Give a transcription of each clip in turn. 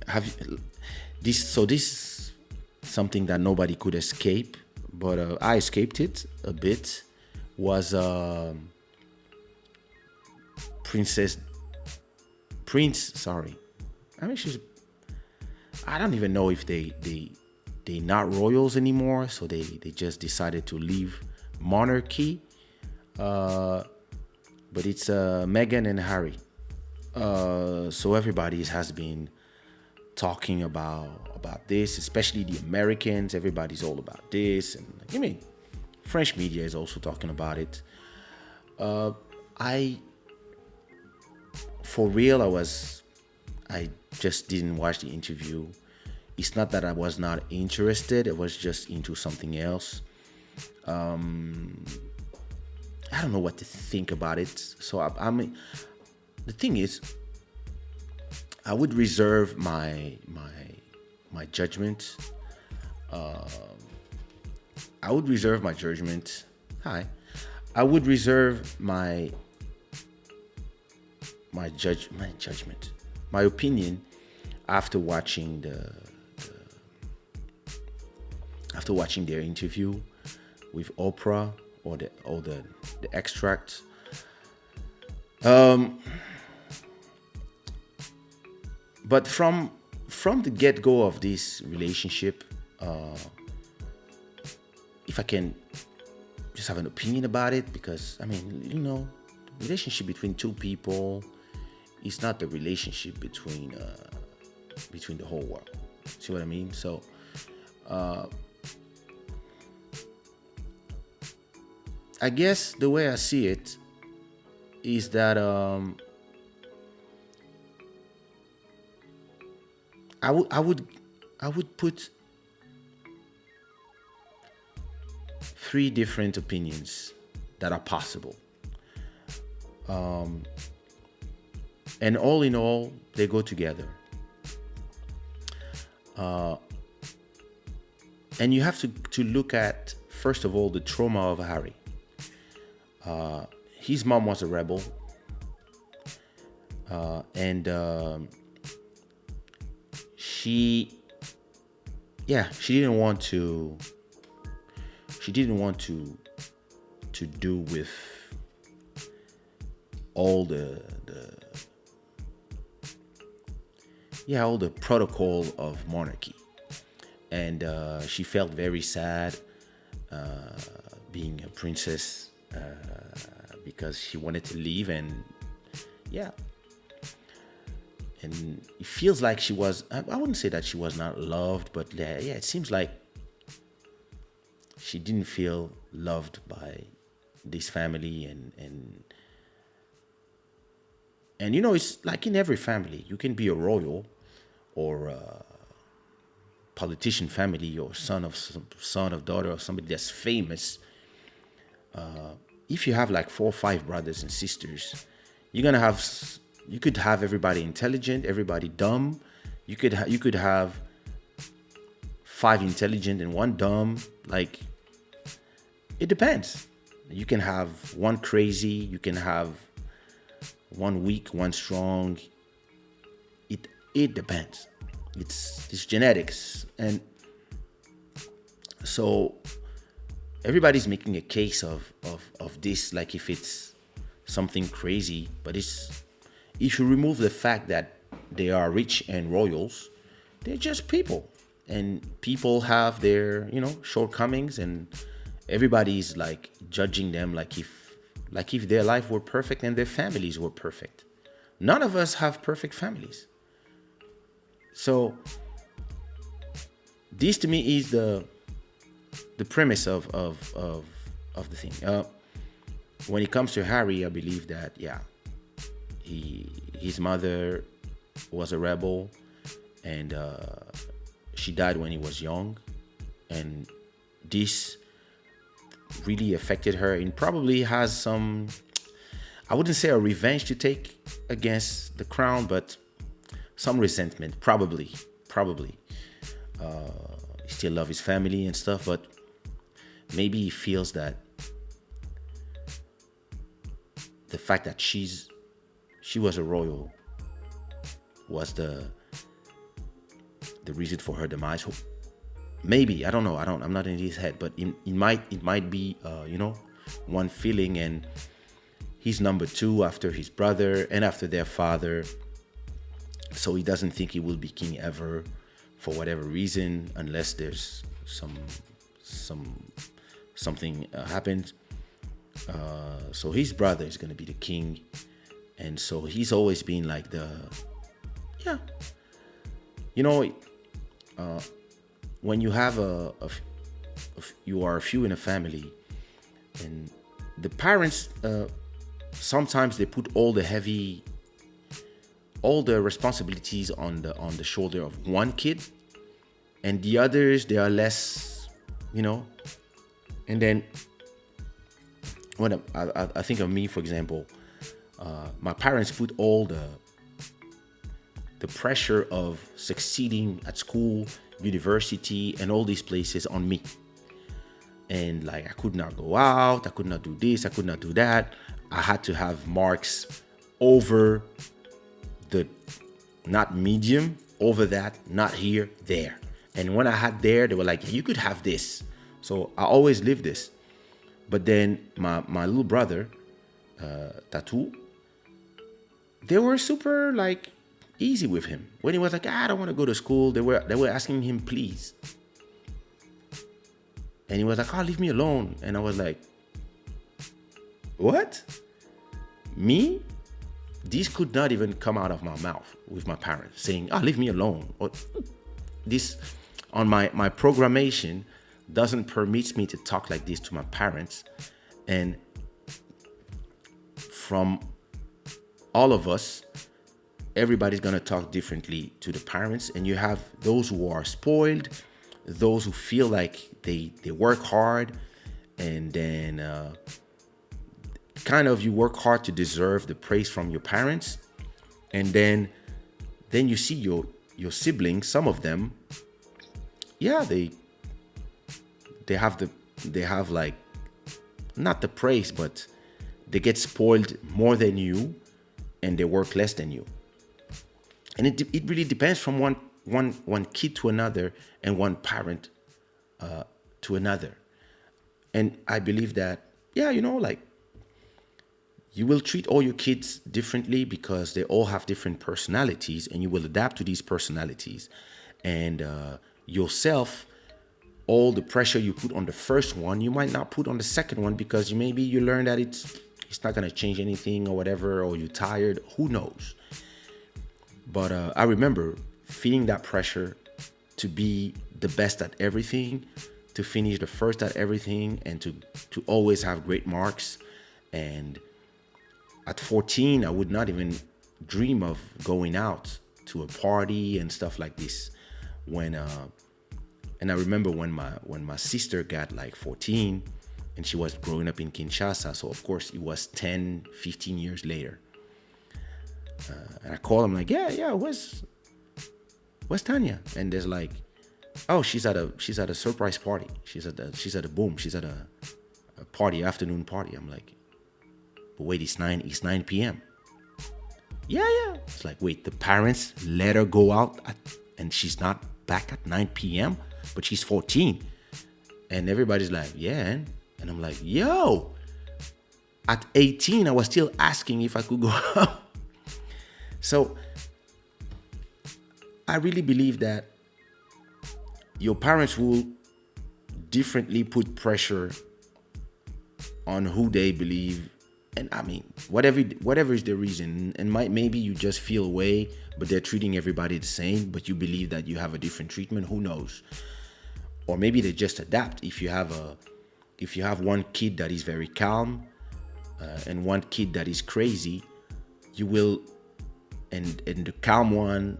have this. So this something that nobody could escape, but I escaped it a bit. Was Princess Prince? Sorry, I mean she's. I don't even know if they not royals anymore, so they just decided to leave monarchy. But it's Meghan and Harry. So everybody has been talking about this, especially the Americans. Everybody's all about this, and I mean, French media is also talking about it. I, for real, I just didn't watch the interview. It's not that I was not interested; I was just into something else. I don't know what to think about it. So I mean, the thing is, I would reserve my judgment. I would reserve my judgment. Hi, I would reserve my judgment, my opinion after watching after watching their interview with Oprah or the extract. Um, but from the get go of this relationship, if I can just have an opinion about it, because I mean, relationship between two people is not the relationship between the whole world. See what I mean? So I guess the way I see it is that I would I would I would put three different opinions that are possible, and all in all, they go together. And you have to look at, first of all, the trauma of Harry. His mom was a rebel, and she, yeah, she didn't want to do with all the protocol of monarchy, and she felt very sad being a princess, because she wanted to leave, and yeah, and it feels like she was. I wouldn't say that she was not loved, but yeah, it seems like she didn't feel loved by this family, and it's like in every family you can be a royal or a politician family, or son of daughter of somebody that's famous. If you have like 4 or 5 brothers and sisters, you're gonna have you could have everybody intelligent, everybody dumb. You could have 5 intelligent and 1 dumb. Like, it depends. You can have 1 crazy, you can have 1 weak, 1 strong. It depends. It's genetics, and so everybody's making a case of this, like if it's something crazy, but it's if you remove the fact that they are rich and royals, they're just people, and people have their shortcomings, and everybody's like judging them like if their life were perfect and their families were perfect. None of us have perfect families. So this to me is the premise of the thing. When it comes to Harry, I believe that, yeah, his mother was a rebel, and she died when he was young, and this really affected her, and probably has some, I wouldn't say a revenge to take against the crown, but some resentment, probably. He still love his family and stuff, but maybe he feels that the fact that she was a royal was the reason for her demise. Maybe, I don't know. I'm not in his head, but it might be one feeling, and he's number two after his brother and after their father. So he doesn't think he will be king ever, for whatever reason, unless there's something happens. So his brother is gonna be the king, and so he's always been like yeah, you know, when you have you are a few in a family, and the parents sometimes they put all the responsibilities on the shoulder of one kid, and the others they are less, and then when I think of me, for example, my parents put all the pressure of succeeding at school, university, and all these places on me. And like, I could not go out, I could not do this, I could not do that. I had to have marks over the, not medium, over that, not here, there. And when I had there, they were like, you could have this. So I always lived this. But then my little brother, Tatu, they were super like easy with him. When he was like, I don't want to go to school, they were asking him, please. And he was like, leave me alone. And I was like, what? Me? This could not even come out of my mouth with my parents saying, leave me alone. Or this on my programmation doesn't permit me to talk like this to my parents. And from all of us, everybody's going to talk differently to the parents. And you have those who are spoiled, those who feel like they work hard, and then kind of you work hard to deserve the praise from your parents. And then you see your siblings, some of them, yeah, they have like, not the praise, but they get spoiled more than you, and they work less than you. And it really depends from one kid to another, and one parent to another. And I believe that, like, you will treat all your kids differently because they all have different personalities, and you will adapt to these personalities. And yourself, all the pressure you put on the first one, you might not put on the second one, because maybe you learn that it's not going to change anything or whatever, or you're tired, who knows. But I remember feeling that pressure to be the best at everything, to finish the first at everything, and to always have great marks. And at 14, I would not even dream of going out to a party and stuff like this. And I remember when my sister got like 14, and she was growing up in Kinshasa. So of course it was 10, 15 years later. And I call him like, yeah, where's Tanya? And there's like, she's at a surprise party. She's at a party, afternoon party. I'm like, but wait, it's 9 p.m. Yeah. It's like, wait, the parents let her go out and she's not back at 9 p.m., but she's 14. And everybody's like, yeah. And I'm like, yo, at 18, I was still asking if I could go out. So I really believe that your parents will differently put pressure on who they believe. And I mean, whatever is the reason, and maybe you just feel away, but they're treating everybody the same, but you believe that you have a different treatment, who knows? Or maybe they just adapt. If you have one kid that is very calm and one kid that is crazy, you will, and the calm one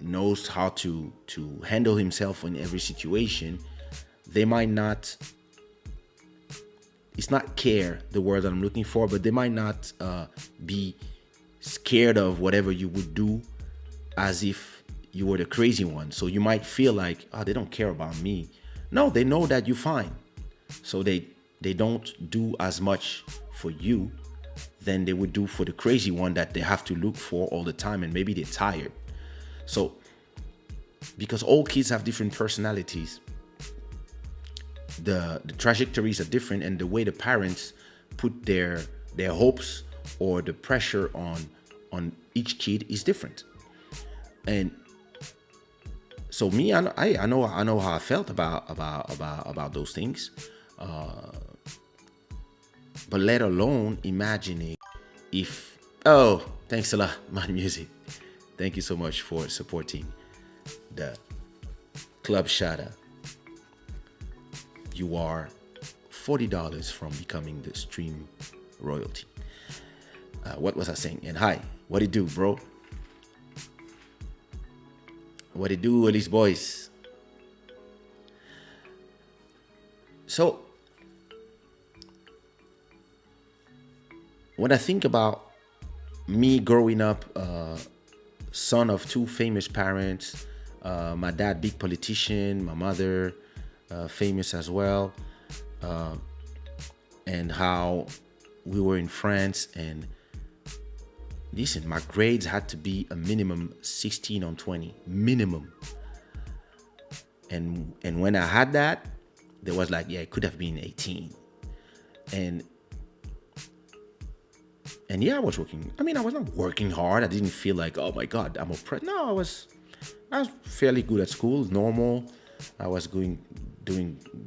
knows how to handle himself in every situation. They might not, it's not care, the word that I'm looking for, but they might not be scared of whatever you would do as if you were the crazy one. So you might feel like, they don't care about me. No, they know that you're fine. So they don't do as much for you than they would do for the crazy one that they have to look for all the time, and maybe they're tired. So because all kids have different personalities. The trajectories are different, and the way the parents put their hopes or the pressure on each kid is different. And so me, I know how I felt about those things, but let alone imagining if, oh, thanks a lot, my music. Thank you so much for supporting the Club Shada. You are $40 from becoming the stream royalty. What was I saying? And hi, what it do, bro? What it do, all these boys? So, when I think about me growing up, son of two famous parents, my dad, big politician, my mother, famous as well, and how we were in France, and listen, my grades had to be a minimum 16 on 20, minimum. And when I had that, there was like, yeah, it could have been 18. And yeah, I was working. I mean, I was not working hard. I didn't feel like, oh my God, I'm oppressed. No, I was fairly good at school, normal. I was doing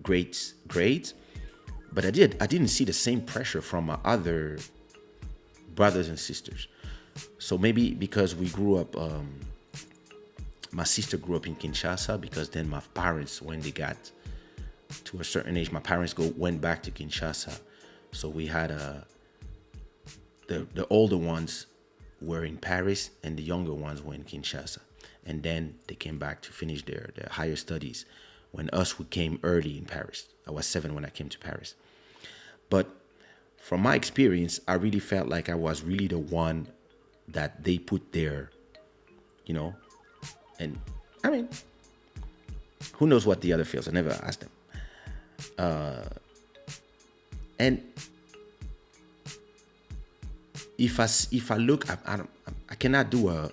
great grades. But I didn't see the same pressure from my other brothers and sisters. So maybe because we grew up, my sister grew up in Kinshasa, because then my parents, when they got to a certain age, my parents went back to Kinshasa. So we had the older ones were in Paris and the younger ones were in Kinshasa. And then they came back to finish their higher studies. When we came early in Paris. I was 7 when I came to Paris. But from my experience, I really felt like I was really the one that they put there, and I mean, who knows what the other feels? I never asked them. And if I look, I cannot do a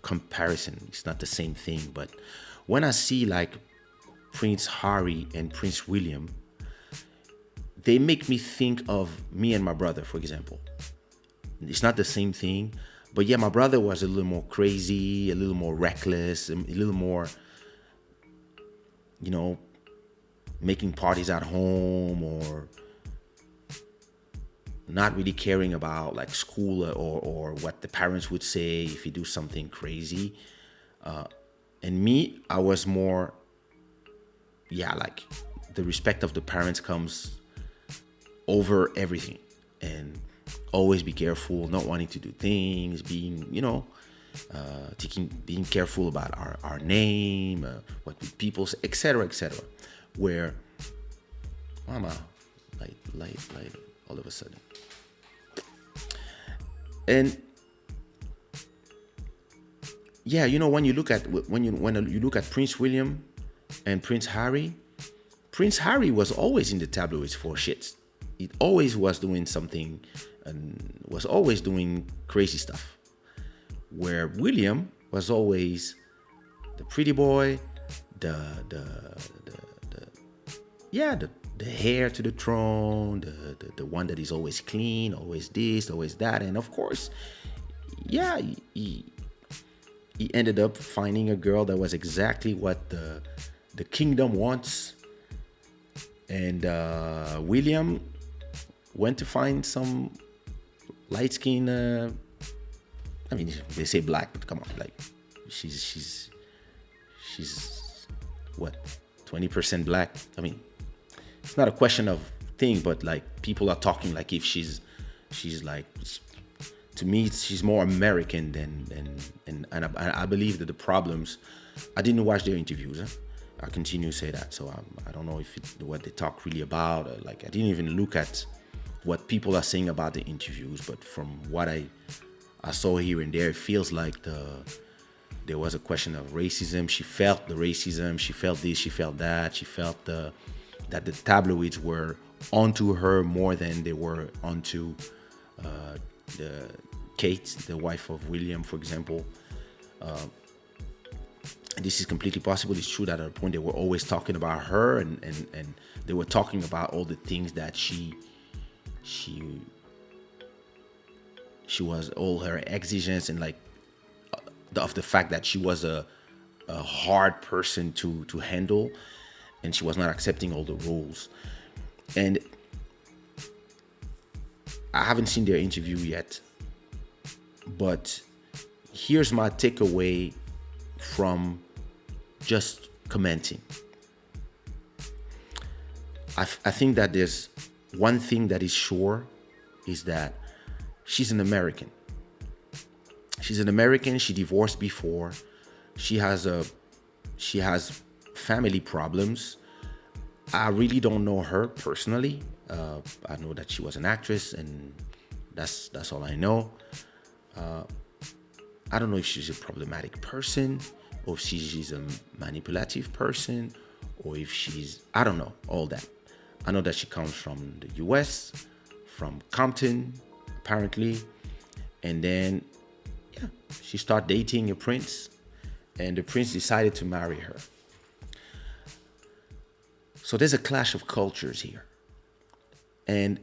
comparison. It's not the same thing. But when I see like Prince Harry and Prince William, they make me think of me and my brother, for example. It's not the same thing, but yeah, my brother was a little more crazy, a little more reckless, a little more, making parties at home, or not really caring about like school or what the parents would say if you do something crazy. And me, I was more, like the respect of the parents comes over everything, and always be careful, not wanting to do things, being, being careful about our name, what people say, etc., etc. Where, mama, light, all of a sudden. And yeah, when you look at Prince William and Prince Harry was always in the tabloids for shit. It always was doing something and was always doing crazy stuff. Where William was always the pretty boy, the heir to the throne, the one that is always clean, always this, always that. And of course, yeah, he ended up finding a girl that was exactly what the kingdom wants. And William went to find some light skin. I mean, they say black, but come on, like she's what, 20% black. I mean, it's not a question of thing, but like people are talking like if she's like, to me she's more American than and I believe that the problems. I didn't watch their interviews. I continue to say that, so I don't know if it's what they talk really about. Like I didn't even look at what people are saying about the interviews, but from what I saw here and there, it feels like there was a question of racism. She felt the racism. She felt this. She felt that. She felt that the tabloids were onto her more than they were onto the Kate, the wife of William, for example. this is completely possible. It's true that at a point they were always talking about her, and they were talking about all the things that she was, all her exigence, and like of the fact that she was a hard person to handle, and she was not accepting all the rules. And I haven't seen their interview yet, but here's my takeaway from just commenting. I think that there's one thing that is sure, is that she's an American. She's an American. She divorced before. She has family problems. I really don't know her personally. I know that she was an actress, and that's all I know. I don't know if she's a problematic person, or if she's a manipulative person, or if I don't know all that. I know that she comes from the US, from Compton, apparently. And then, yeah, she started dating a prince, and the prince decided to marry her. So there's a clash of cultures here. And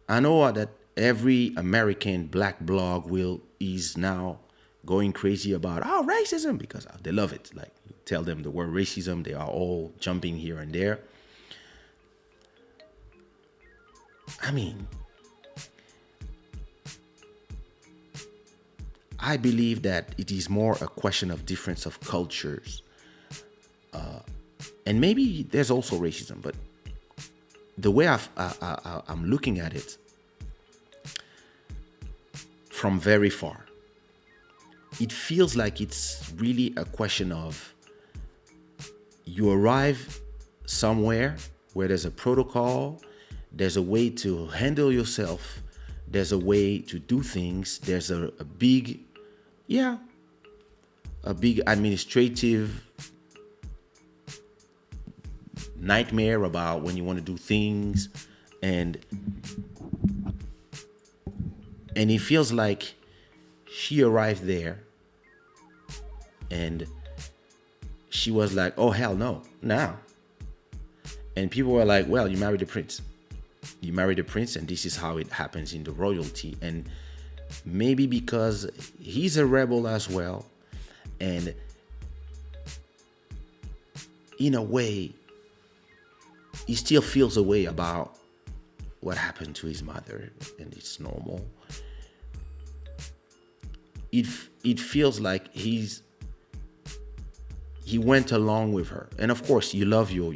I know that every American black blog is now going crazy about racism, because they love it. Like, you tell them the word racism, they are all jumping here and there. I mean, I believe that it is more a question of difference of cultures. And maybe there's also racism, but the way I'm looking at it from very far, it feels like it's really a question of, you arrive somewhere where there's a protocol, there's a way to handle yourself, there's a way to do things, there's a big administrative nightmare about when you want to do things, and it feels like she arrived there and she was like, oh hell no, now. And people were like, well, you married the prince, and this is how it happens in the royalty. And maybe because he's a rebel as well, and in a way he still feels a way about what happened to his mother, and it's normal. It feels like he went along with her. And of course, you love your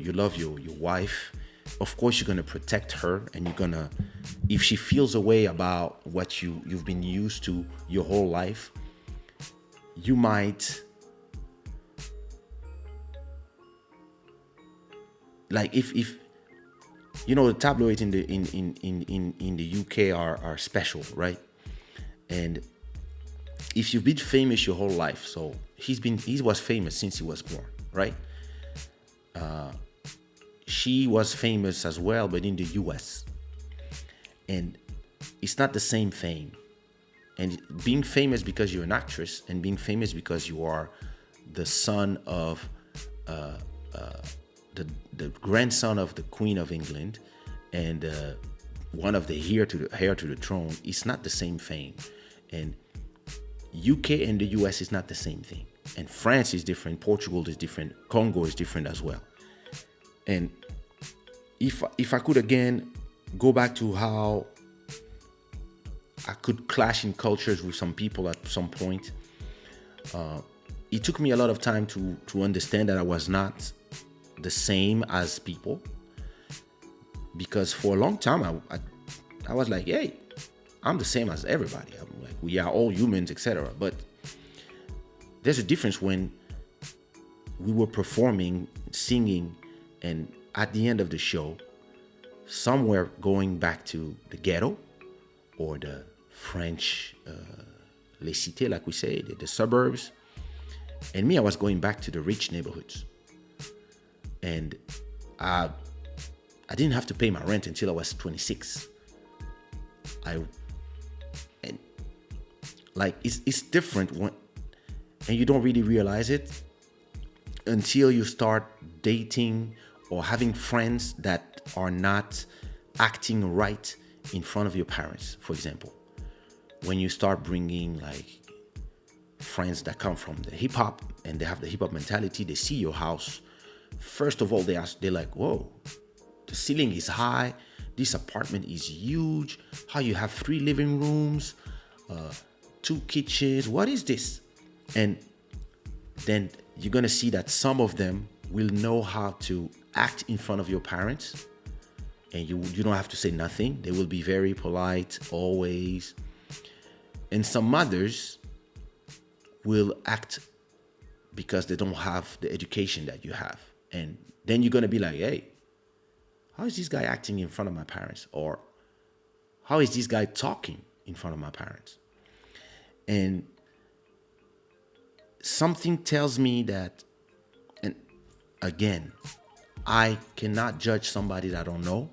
wife. Of course, you're gonna protect her, and you're gonna, if she feels a way about what you've been used to your whole life, you might, like, if you know, the tabloids in the UK are special, right? And if you've been famous your whole life, so he was famous since he was born, right? She was famous as well, but in the US. And it's not the same fame. And being famous because you're an actress, and being famous because you are the son of the grandson of the Queen of England, and one of the heir to the throne, it's not the same fame. And UK and the US is not the same thing. And France is different, Portugal is different, Congo is different as well. And if I could again go back to how I could clash in cultures with some people at some point, it took me a lot of time to understand that I was not the same as people, because for a long time I was like, hey, I'm the same as everybody. I'm like, we are all humans, etc. But there's a difference when we were performing, singing, and at the end of the show, somewhere going back to the ghetto, or the French, les cités, like we say, the suburbs. And me, I was going back to the rich neighborhoods. And I didn't have to pay my rent until I was 26. It's different and you don't really realize it until you start dating or having friends that are not acting right in front of your parents. For example, when you start bringing like friends that come from the hip hop and they have the hip hop mentality, they see your house. First of all, they're like, whoa, the ceiling is high. This apartment is huge. How you have 3 living rooms, 2 kitchens. What is this? And then you're going to see that some of them will know how to act in front of your parents. And you don't have to say nothing. They will be very polite always. And some mothers will act because they don't have the education that you have. And then you're going to be like, hey, how is this guy acting in front of my parents? Or how is this guy talking in front of my parents? And something tells me that, and again, I cannot judge somebody that I don't know.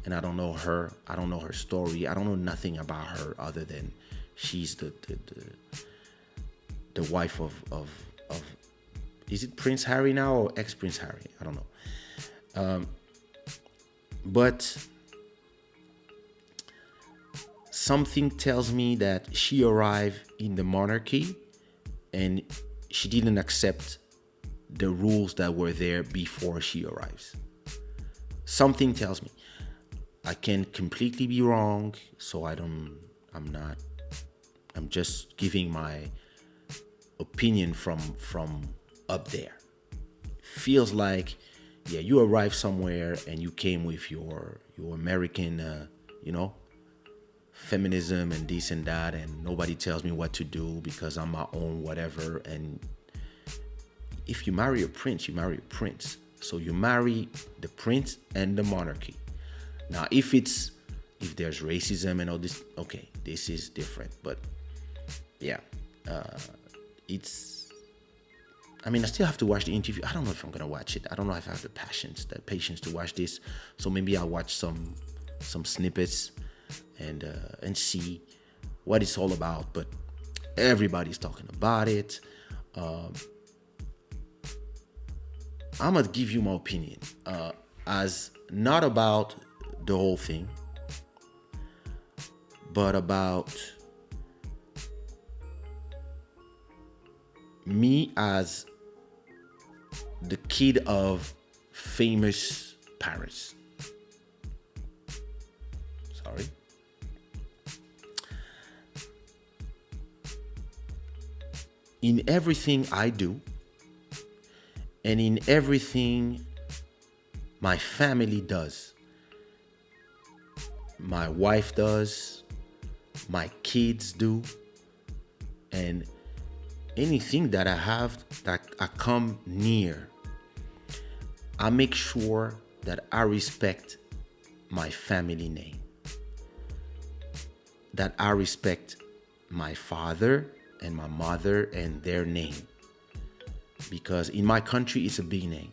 And I don't know her. I don't know her story. I don't know nothing about her other than she's the wife of is it Prince Harry now or ex-Prince Harry? I don't know. But something tells me that she arrived in the monarchy and she didn't accept the rules that were there before she arrives. Something tells me. I can completely be wrong, so I'm just giving my opinion from up there. Feels like, yeah, you arrived somewhere and you came with your American, feminism and this and that, and nobody tells me what to do because I'm my own whatever. And if you marry a prince, you marry a prince. So you marry the prince and the monarchy. Now, if there's racism and all this, okay, this is different. But yeah, I still have to watch the interview. I don't know if I'm gonna watch it. I don't know if I have the patience to watch this. So maybe I'll watch some snippets and see what it's all about. But everybody's talking about it. I'm gonna give you my opinion as not about the whole thing, but about me as the kid of famous parents. Sorry. In everything I do, and in everything my family does, my wife does, my kids do, and anything that I have that I come near, I make sure that I respect my family name, that I respect my father and my mother and their name, because in my country it's a big name.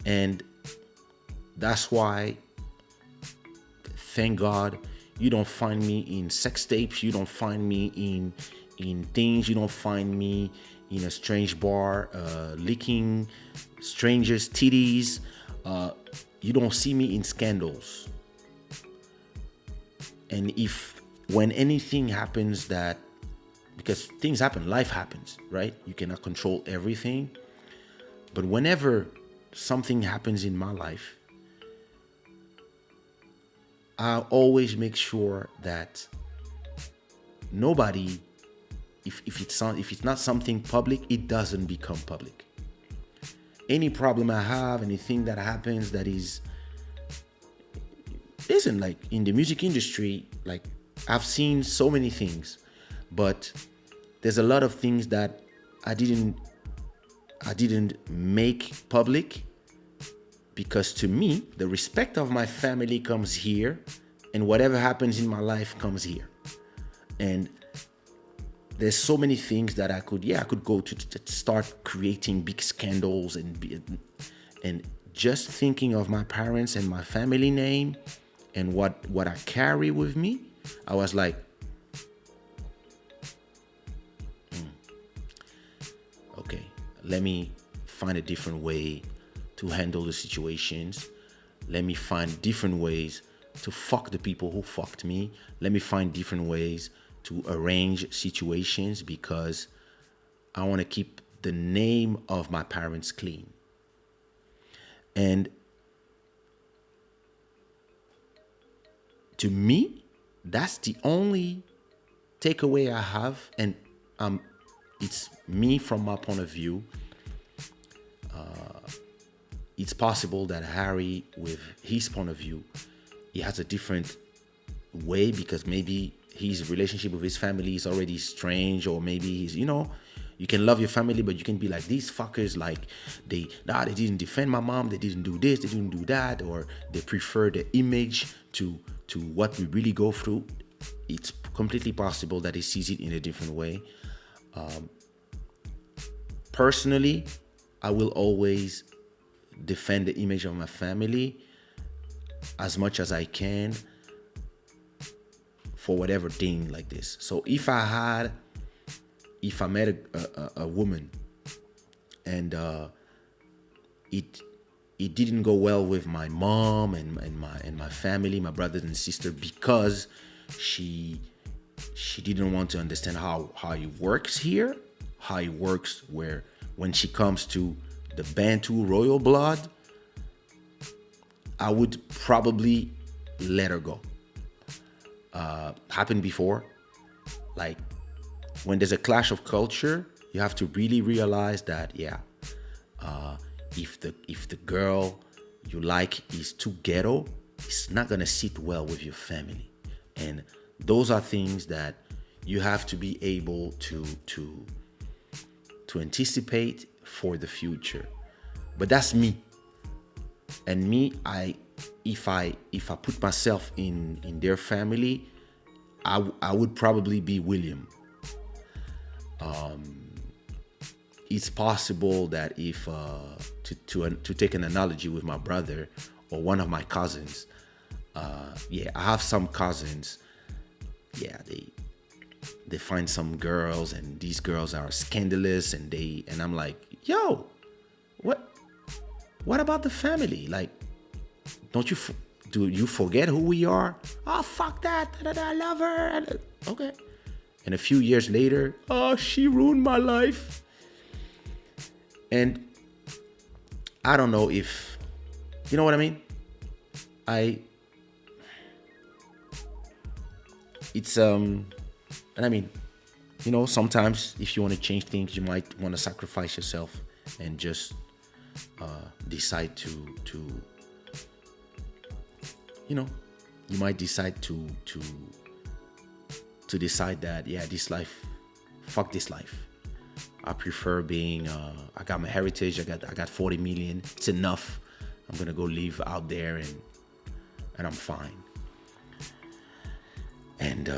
And that's why, thank God, you don't find me in sex tapes. You don't find me in things. You don't find me in a strange bar licking strangers' titties. You don't see me in scandals. And when anything happens because things happen, life happens, right? You cannot control everything. But whenever something happens in my life, I always make sure that nobody, if it's not something public, it doesn't become public. Any problem I have, anything that happens that isn't like in the music industry, like I've seen so many things, but there's a lot of things that I didn't make public, because to me, the respect of my family comes here, and whatever happens in my life comes here. And there's so many things that I could go to start creating big scandals and just thinking of my parents and my family name and what I carry with me. I was like, let me find a different way to handle the situations. Let me find different ways to fuck the people who fucked me. Let me find different ways to arrange situations because I want to keep the name of my parents clean. And to me, that's the only takeaway I have. And it's me from my point of view. It's possible that Harry, with his point of view, he has a different way because maybe his relationship with his family is already strange, or maybe he's, you can love your family, but you can be like, these fuckers, like they didn't defend my mom, they didn't do this, they didn't do that, or they prefer the image to what we really go through. It's completely possible that he sees it in a different way. Personally, I will always defend the image of my family as much as I can for whatever thing like this. So if I met a woman and it didn't go well with my mom and my family, my brothers and sister, because she didn't want to understand how it works here, how it works when she comes to the Bantu royal blood, I would probably let her go. Happened before. Like, when there's a clash of culture, you have to really realize that, if the girl you like is too ghetto, it's not gonna sit well with your family. And those are things that you have to be able to anticipate for the future. But that's me. And me, if I put myself in their family, I would probably be William. It's possible that if to take an analogy with my brother or one of my cousins, I have some cousins. They find some girls, and these girls are scandalous, and I'm like, yo, what about the family? Like, do you forget who we are? Oh, fuck that. I love her. Okay. And a few years later, oh, she ruined my life. And I don't know if, you know what I mean? And I mean, sometimes if you want to change things, you might want to sacrifice yourself and just decide to you might decide to decide that, this life, fuck this life. I prefer being, I got my heritage, I got 40 million, it's enough. I'm gonna go live out there and I'm fine. And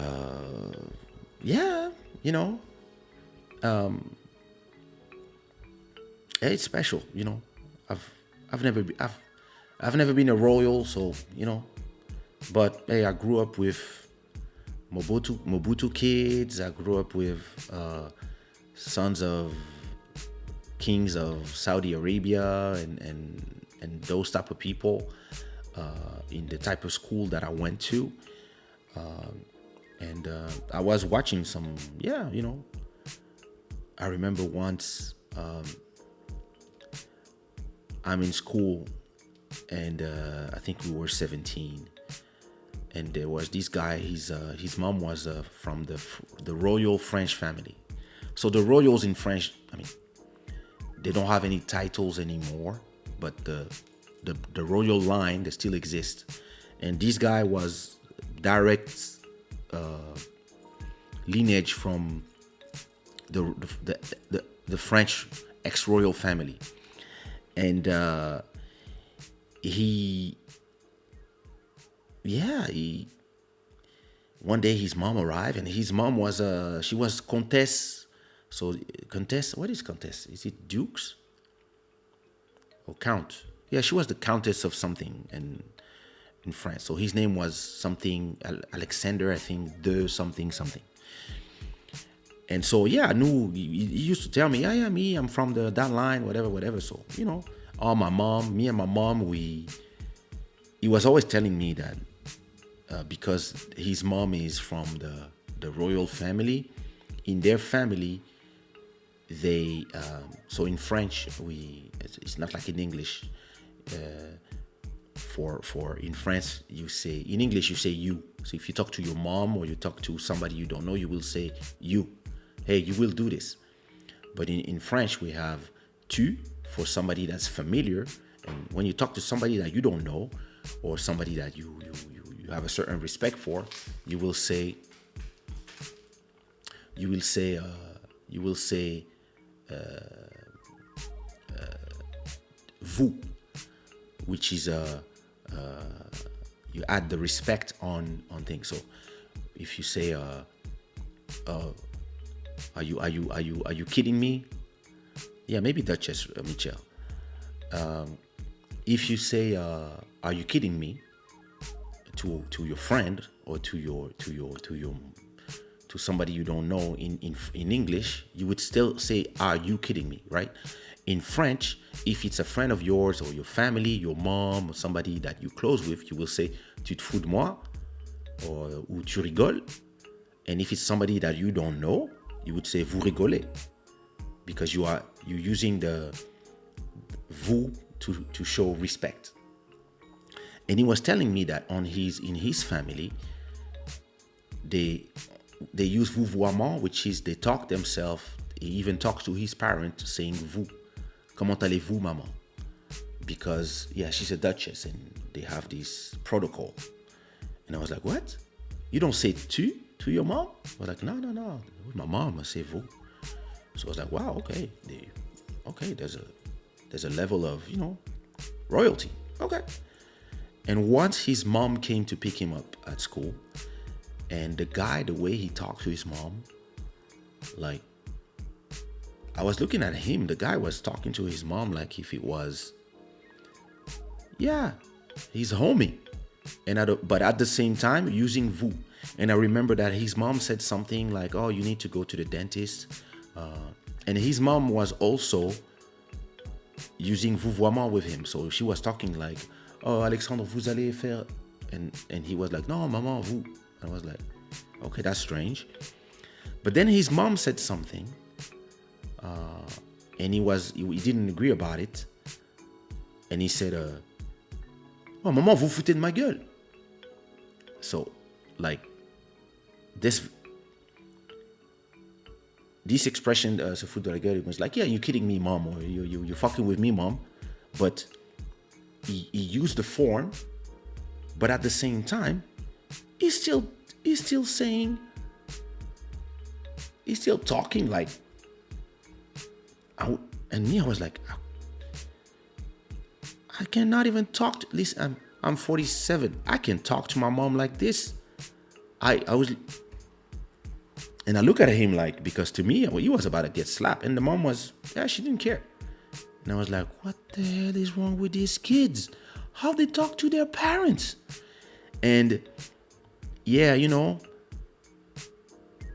it's special, I've never been a royal, so but hey, I grew up with Mobutu kids. I grew up with sons of kings of Saudi Arabia and those type of people in the type of school that I went to. And I was watching some, I remember once I'm in school and I think we were 17. And there was this guy, his mom was from the royal French family. So the royals in French, I mean, they don't have any titles anymore, but the royal line, they still exist. And this guy was direct lineage from the French ex-royal family. And one day his mom arrived, and his mom was she was Comtesse. So Comtesse, what is Comtesse? Is it Dukes or Count? Yeah, she was the Countess of something in France. So his name was something Alexander, I think, de something. And so yeah, I knew he used to tell me, yeah, yeah, me, I'm from that line, whatever, whatever. So all my mom, me and my mom, he was always telling me that because his mom is from the royal family. In their family, they so in French it's not like in English. For in France, you say in English you say you. So if you talk to your mom or you talk to somebody you don't know, you will say you. Hey, you will do this. But in French we have tu for somebody that's familiar, and when you talk to somebody that you don't know or somebody that you have a certain respect for, you will say you will say vous, which is you add the respect on things. So if you say are you kidding me? Yeah, maybe Duchess Michelle. If you say are you kidding me to your friend or to somebody you don't know in English, you would still say are you kidding me, right? In French, if it's a friend of yours or your family, your mom or somebody that you close with, you will say tu te fous de moi ou tu rigoles. And if it's somebody that you don't know, you would say vous rigolez, because you're using the vous to show respect. And he was telling me that in his family, they use vouvoiement, which is they talk themselves. He even talks to his parent saying vous. Comment allez-vous, maman? Because yeah, she's a duchess and they have this protocol. And I was like, what? You don't say tu to your mom? I was like, no. With my mom, I say vous. So I was like, wow, okay. There's a level of, royalty. Okay. And once his mom came to pick him up at school, and the way he talked to his mom, like, I was looking at him, the guy was talking to his mom like if it was, yeah, he's homie. But at the same time, using vous. And I remember that his mom said something like, oh, you need to go to the dentist. And his mom was also using vouvoiement with him. So she was talking like, oh, Alexandre, vous allez faire. And he was like, no, maman, vous. I was like, okay, that's strange. But then his mom said something, and he didn't agree about it. And he said, oh, maman, vous foutez de ma gueule. So, like, this expression, se fout de la gueule, it was like, yeah, you're kidding me, mom, or you're fucking with me, mom. But he used the form, but at the same time, he's still talking like, and me, I was like, I cannot even talk to, at least I'm 47. I can talk to my mom like this. I was, and I look at him like, because to me, he was about to get slapped, and the mom was, she didn't care. And I was like, what the hell is wrong with these kids? How they talk to their parents? And yeah, and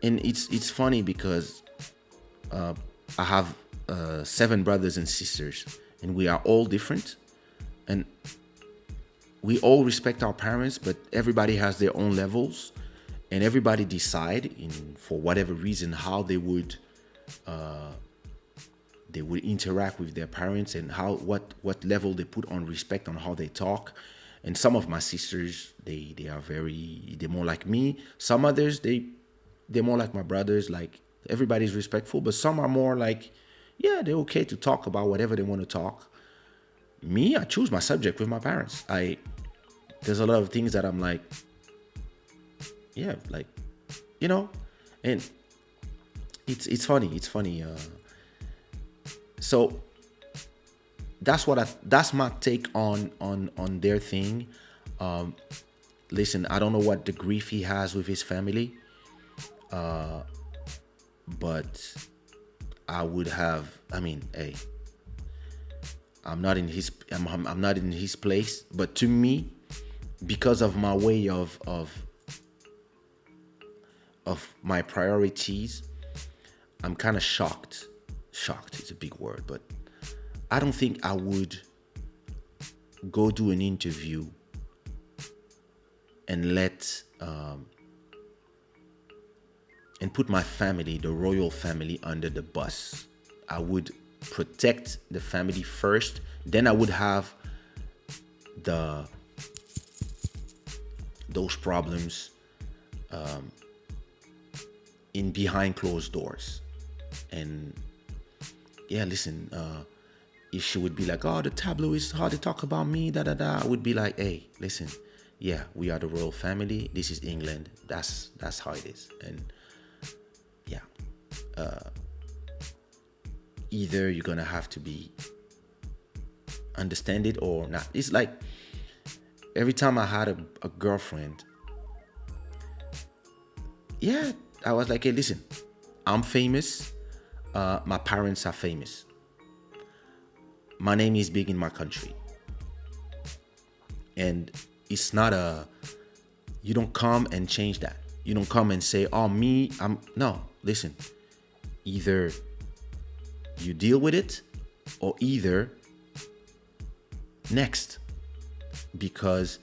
it's funny because I have 7 brothers and sisters, and we are all different, and we all respect our parents, but everybody has their own levels, and everybody decide for whatever reason how they would interact with their parents, and what level they put on respect on how they talk. And some of my sisters, they're more like me. Some others, they're more like my brothers. Like, everybody's respectful, but some are more like, yeah, they're okay to talk about whatever they want to talk. Me, I choose my subject with my parents. There's a lot of things that I'm like, yeah, like, and it's funny. So that's my take on their thing. Listen, I don't know what the grief he has with his family, but I would have. I mean, hey, I'm not in his place. But to me, because of my way of my priorities, I'm kind of shocked. Shocked is a big word, but I don't think I would go do an interview and and put my family, the royal family, under the bus. I would protect the family first, then I would have the those problems in behind closed doors. And yeah, listen, if she would be like, oh, the tableau is hard to talk about me, da da da, I would be like, hey, listen, yeah, we are the royal family. This is England. That's how it is. And yeah, either you're gonna have to be understand it or not. It's like every time I had a girlfriend, yeah, I was like, hey, listen, I'm famous. My parents are famous. My name is big in my country. And it's not you don't come and change that. You don't come and say, oh, no, listen, either you deal with it or either next. Because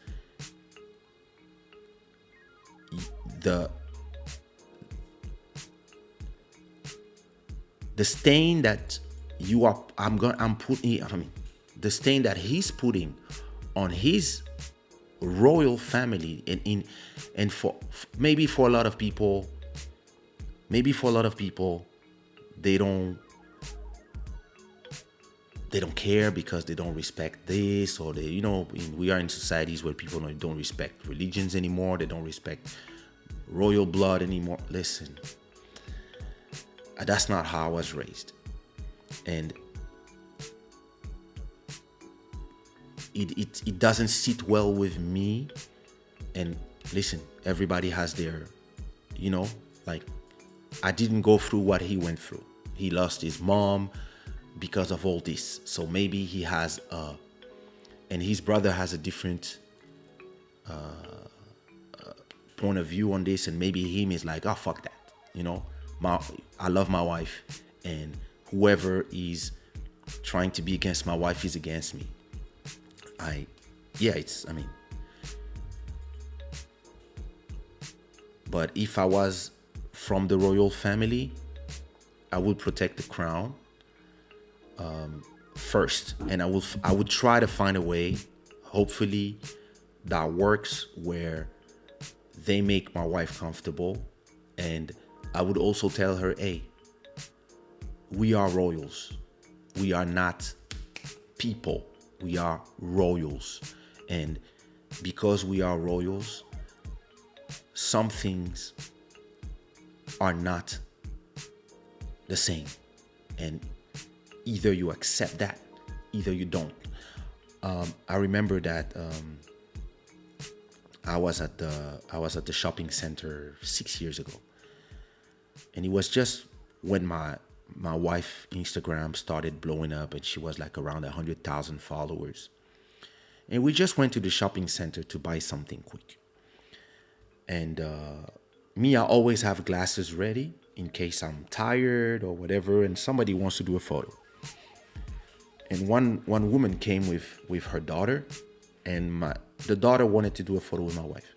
the stain that the stain that he's putting on his royal family, and for maybe for a lot of people, they don't care because they don't respect this, or we are in societies where people don't respect religions anymore. They don't respect royal blood anymore. Listen, that's not how I was raised, and it doesn't sit well with me. And listen, everybody has their, like, I didn't go through what he went through. He lost his mom because of all this, so maybe he has and his brother has a different point of view on this, and maybe him is like, oh, fuck that, I love my wife, and whoever is trying to be against my wife is against me. But if I was from the royal family, I would protect the crown first, and I would try to find a way, hopefully, that works, where they make my wife comfortable. And I would also tell her, hey, we are royals. We are not people. We are royals. And because we are royals, some things are not the same. And either you accept that, either you don't. I remember that I was at the shopping center 6 years ago, and it was just when my wife Instagram started blowing up, and she was like around 100,000 followers. And we just went to the shopping center to buy something quick. And me, I always have glasses ready in case I'm tired or whatever, and somebody wants to do a photo. And one woman came with her daughter, and the daughter wanted to do a photo with my wife.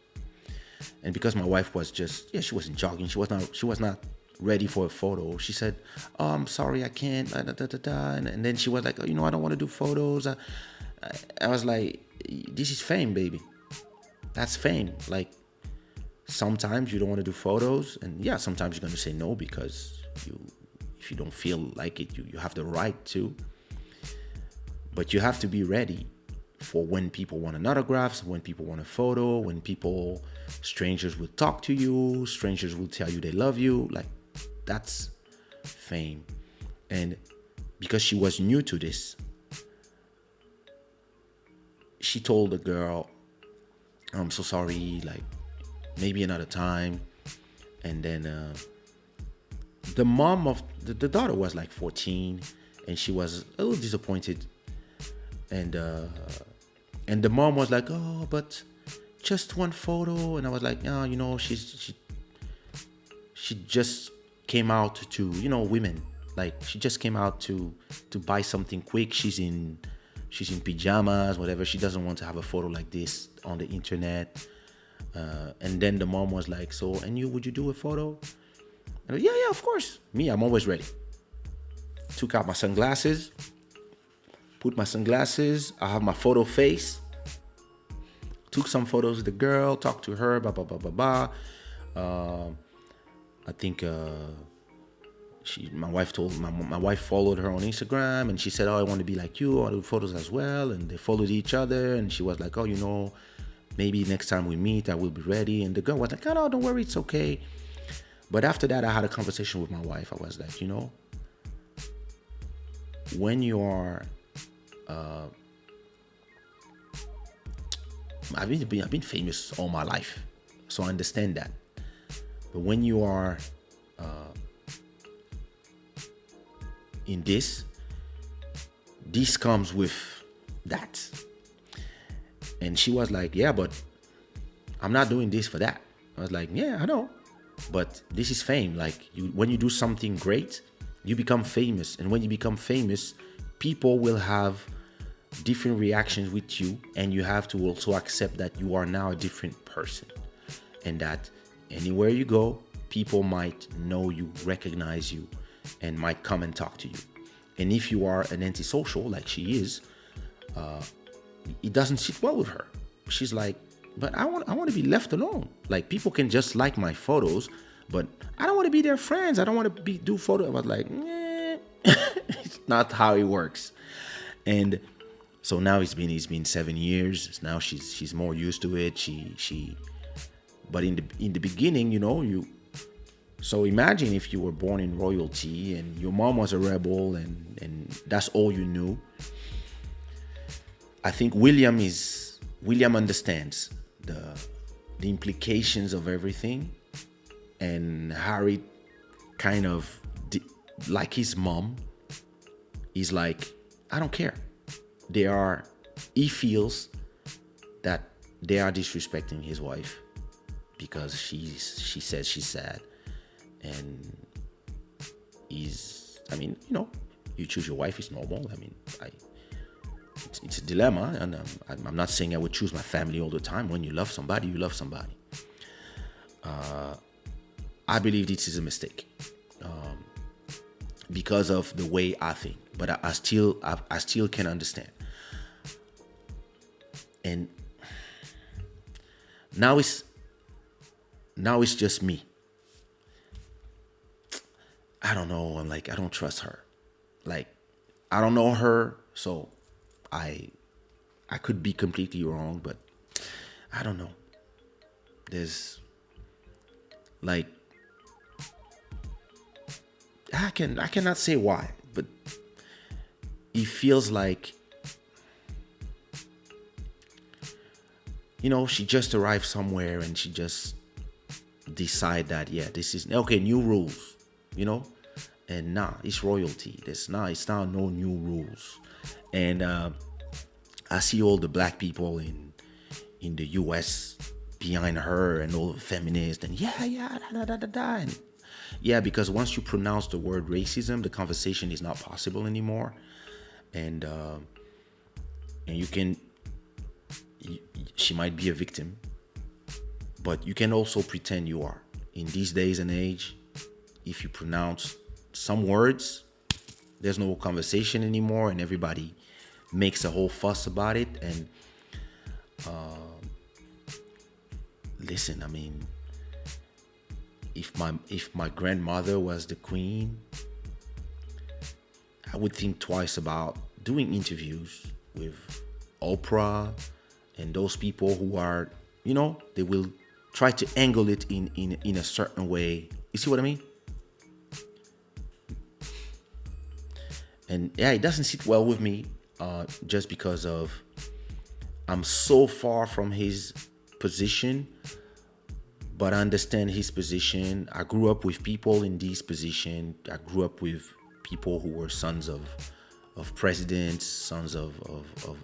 And because my wife was she wasn't jogging, she was not ready for a photo. She said, oh, I'm sorry, I can't, and then she was like, oh, I don't want to do photos. I was like, this is fame, baby. That's fame. Like, sometimes you don't want to do photos, and yeah, sometimes you're going to say no because if you don't feel like it, you have the right to. But you have to be ready for when people want an autograph, when people want a photo, when strangers will talk to you, strangers will tell you they love you. Like, that's fame. And because she was new to this, she told the girl, I'm so sorry, like, maybe another time. And then the mom of the daughter was like 14, and she was a little disappointed. And the mom was like, oh, but just one photo. And I was like, oh, she just came out to, women, like she just came out to buy something quick. She's in pajamas, whatever. She doesn't want to have a photo like this on the internet. And then the mom was like, so, and you, would you do a photo? And I go, yeah, of course. Me, I'm always ready. Took out my sunglasses, put my sunglasses. I have my photo face. Took some photos of the girl, talked to her, blah, blah, blah, blah, blah. I think my wife followed her on Instagram, and she said, oh, I want to be like you. I do photos as well. And they followed each other, and she was like, oh, maybe next time we meet, I will be ready. And the girl was like, oh, no, don't worry, it's okay. But after that, I had a conversation with my wife. I was like, when you are, I've been famous all my life, so I understand that. But when you are in this comes with that. And she was like, yeah, but I'm not doing this for that. I was like, yeah, I know, but this is fame. Like, when you do something great, you become famous. And when you become famous, people will have different reactions with you, and you have to also accept that you are now a different person, and that anywhere you go, people might know you, recognize you, and might come and talk to you. And if you are an antisocial like she is, it doesn't sit well with her. She's like, but I want to be left alone. Like, people can just like my photos, but I don't want to be their friends. I don't want to do photos. I was like, it's not how it works. And so now it's been 7 years. Now she's more used to it. But in the beginning, so imagine if you were born in royalty and your mom was a rebel, and that's all you knew. I think William understands the implications of everything, and Harry kind of like his mom is like, I don't care. He feels that they are disrespecting his wife because she says she's sad, and you choose your wife is normal. I mean, it's a dilemma, and I'm not saying I would choose my family all the time. When you love somebody, you love somebody. I believe this is a mistake because of the way I think, but I still can understand. And now it's just me. I don't know. I'm like, I don't trust her. Like, I don't know her, so I could be completely wrong, but I don't know. There's like, I cannot say why, but it feels like, she just arrived somewhere and she just decide that, yeah, this is okay, new rules, and it's royalty. It's now no new rules. And I see all the black people in the US behind her, and all the feminists, and and yeah, because once you pronounce the word racism, the conversation is not possible anymore. And she might be a victim, but you can also pretend you are. In these days and age, if you pronounce some words, there's no conversation anymore, and everybody makes a whole fuss about it. And listen, I mean, if my grandmother was the queen, I would think twice about doing interviews with Oprah and those people who are, they will try to angle it in a certain way. You see what I mean? And yeah, it doesn't sit well with me, just because of I'm so far from his position, but I understand his position. I grew up with people in this position. I grew up with people who were sons of presidents, sons of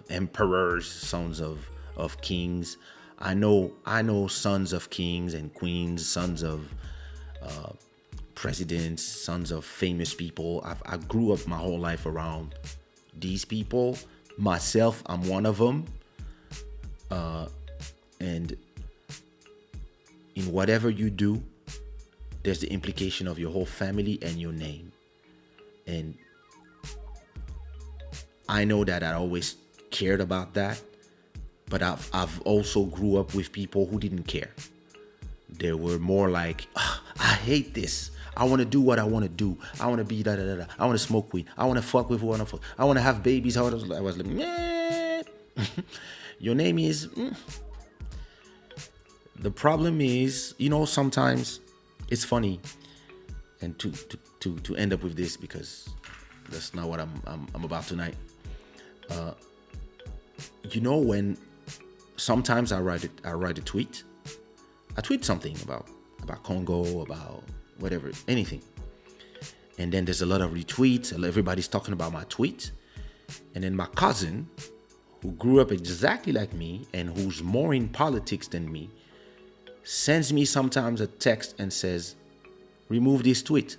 emperors, sons of kings. I know sons of kings and queens, sons of presidents, sons of famous people. I grew up my whole life around these people. Myself, I'm one of them. And in whatever you do, there's the implication of your whole family and your name. And I know that I always cared about that, but I've also grew up with people who didn't care. They were more like, I hate this. I want to do what I want to do. I want to be da da da da. I want to smoke weed. I want to fuck with who I want to fuck. I want to have babies. I was like, meh. Your name is. The problem is, sometimes it's funny, and to end up with this, because that's not what I'm about tonight. When sometimes I write a tweet. I tweet something about Congo, about whatever, anything. And then there's a lot of retweets. Everybody's talking about my tweet. And then my cousin, who grew up exactly like me and who's more in politics than me, sends me sometimes a text and says, remove this tweet.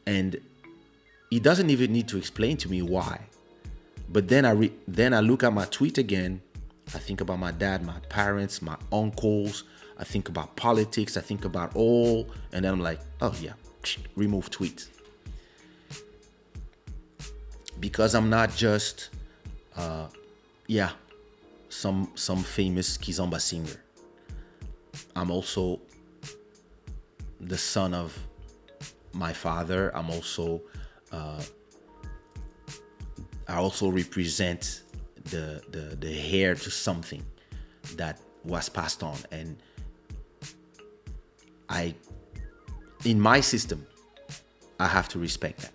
And he doesn't even need to explain to me why. But then I look at my tweet again. I think about my dad, my parents, my uncles. I think about politics. I think about all. And then I'm like, oh yeah, remove tweet. Because I'm not just, some famous Kizomba singer. I'm also the son of my father. I also represent the heir to something that was passed on, and in my system, I have to respect that.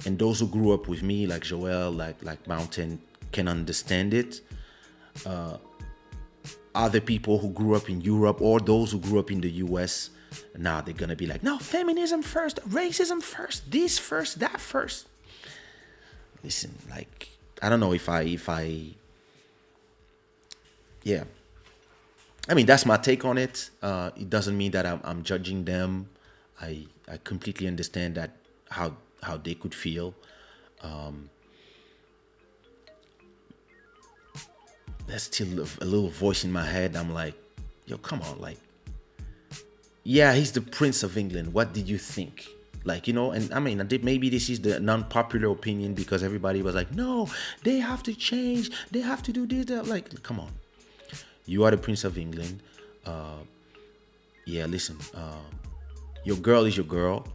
And those who grew up with me, like Joel, like Mountain, can understand it. Other people who grew up in Europe, or those who grew up in the US, now they're gonna be like, no, feminism first, racism first, this first, that first. Listen, like, I don't know if I yeah. I mean, that's my take on it. It doesn't mean that I'm judging them. I completely understand that how they could feel. There's still a little voice in my head. I'm like, yo, come on, like, yeah, he's the Prince of England. What did you think? Like, and I mean, maybe this is the non-popular opinion because everybody was like, no, they have to change. They have to do this. That. Like, come on. You are the Prince of England. Listen, your girl is your girl.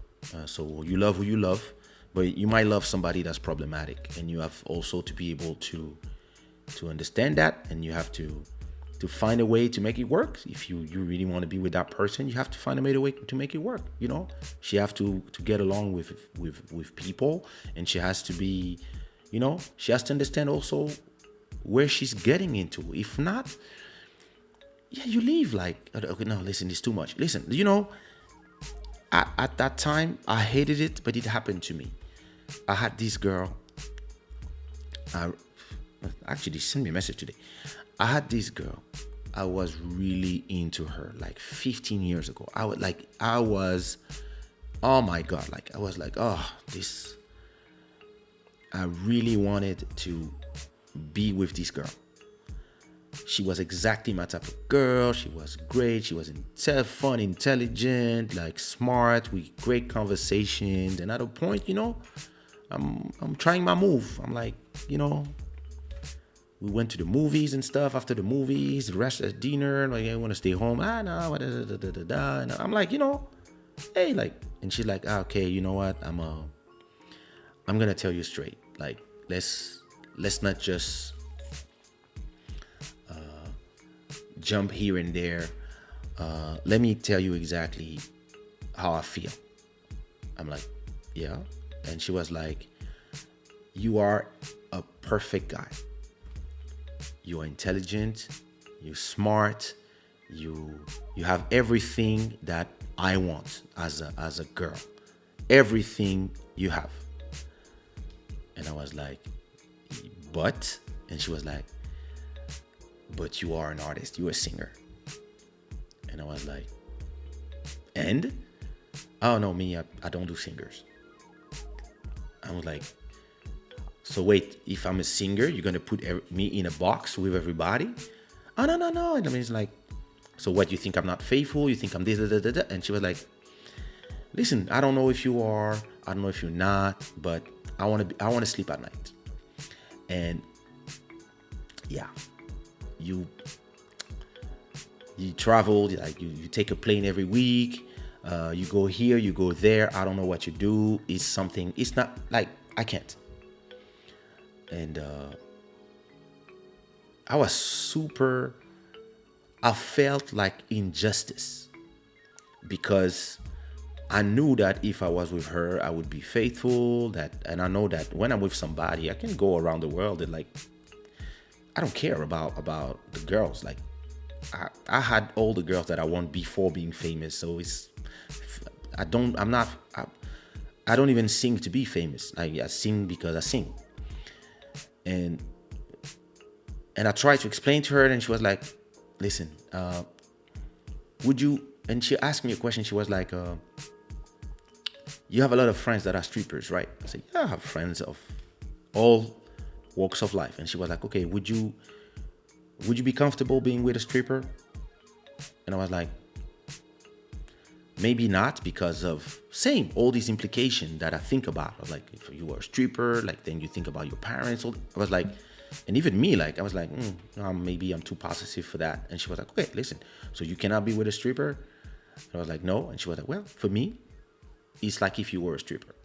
So you love who you love. But you might love somebody that's problematic. And you have also to be able to understand that. And you have to find a way to make it work. If you really want to be with that person, you have to find a way to make it work. She have to get along with people, and she has to be, she has to understand also where she's getting into. If not, yeah, you leave. Like, okay, no, listen, it's too much. Listen, at that time, I hated it, but it happened to me. I had this girl. Actually, send me a message today. I had this girl. I was really into her like 15 years ago. Oh my God. Like, I was like, I really wanted to be with this girl. She was exactly my type of girl. She was great. She was fun, intelligent, like smart, with great conversations. And at a point, I'm trying my move. I'm like, we went to the movies and stuff. After the movies, the rest of dinner, like, I want to stay home. No, and I'm like, hey, like, and she's like, okay, you know what? I'm gonna tell you straight. Like, let's not just jump here and there. Let me tell you exactly how I feel. I'm like, yeah. And she was like, you are a perfect guy. You are intelligent, you're smart, you have everything that I want as a girl. Everything you have. And I was like, but? And she was like, but you are an artist, you're a singer. And I was like, And oh no, me, I don't do singers. I was like, so wait, if I'm a singer, you're gonna put me in a box with everybody? Oh no, no, no. And I mean, it's like, so what? You think I'm not faithful? You think I'm this, da, da, da, da? And she was like, listen, I don't know if you are, I don't know if you're not, but I want to sleep at night. And yeah, you travel, like you take a plane every week. You go here, you go there. I don't know what you do. It's something. It's not like I can't. And I was super. I felt like injustice because I knew that if I was with her, I would be faithful. And I know that when I'm with somebody, I can go around the world and like I don't care about the girls. Like I had all the girls that I want before being famous. So it's I don't even sing to be famous. I sing because I sing. And I tried to explain to her, and she was like, listen, would you, and she asked me a question. She was like, you have a lot of friends that are strippers, right? I said, yeah, I have friends of all walks of life. And she was like, okay, would you be comfortable being with a stripper? And I was like, maybe not, because of all these implications that I think about. I was like, if you were a stripper, like then you think about your parents. I was like, and even me, like I was like, maybe I'm too positive for that. And she was like, okay, listen, so you cannot be with a stripper? And I was like, no. And she was like, well, for me, it's like if you were a stripper.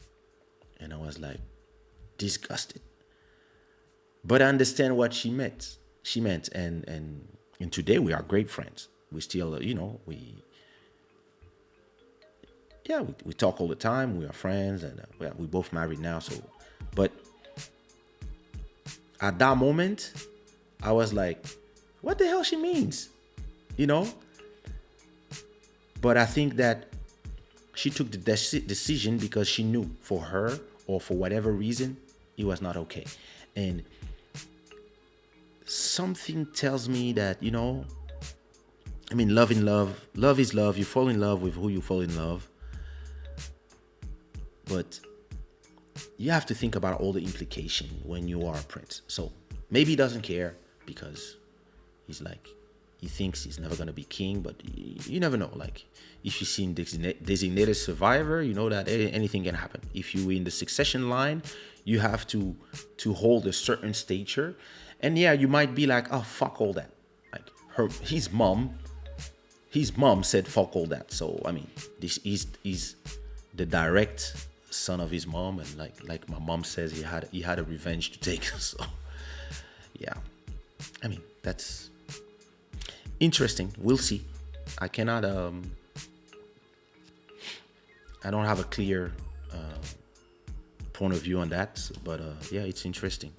And I was like, disgusted. But I understand what she meant. And today we are great friends. We still, we talk all the time. We are friends, and we both married now. So, but at that moment, I was like, what the hell she means, But I think that she took the decision because she knew for her or for whatever reason, it was not okay. And something tells me that, love is love. You fall in love with who you fall in love. But you have to think about all the implication when you are a prince. So maybe he doesn't care because he's like, he thinks he's never going to be king, but you never know. Like if you see designated survivor, you know that anything can happen. If you're in the succession line, you have to hold a certain stature. And yeah, you might be like, oh, fuck all that. Like his mom said, fuck all that. So, this is the direct son of his mom. And like my mom says, he had a revenge to take. So, yeah. That's interesting. We'll see. I cannot, I don't have a clear point of view on that. But, yeah, it's interesting.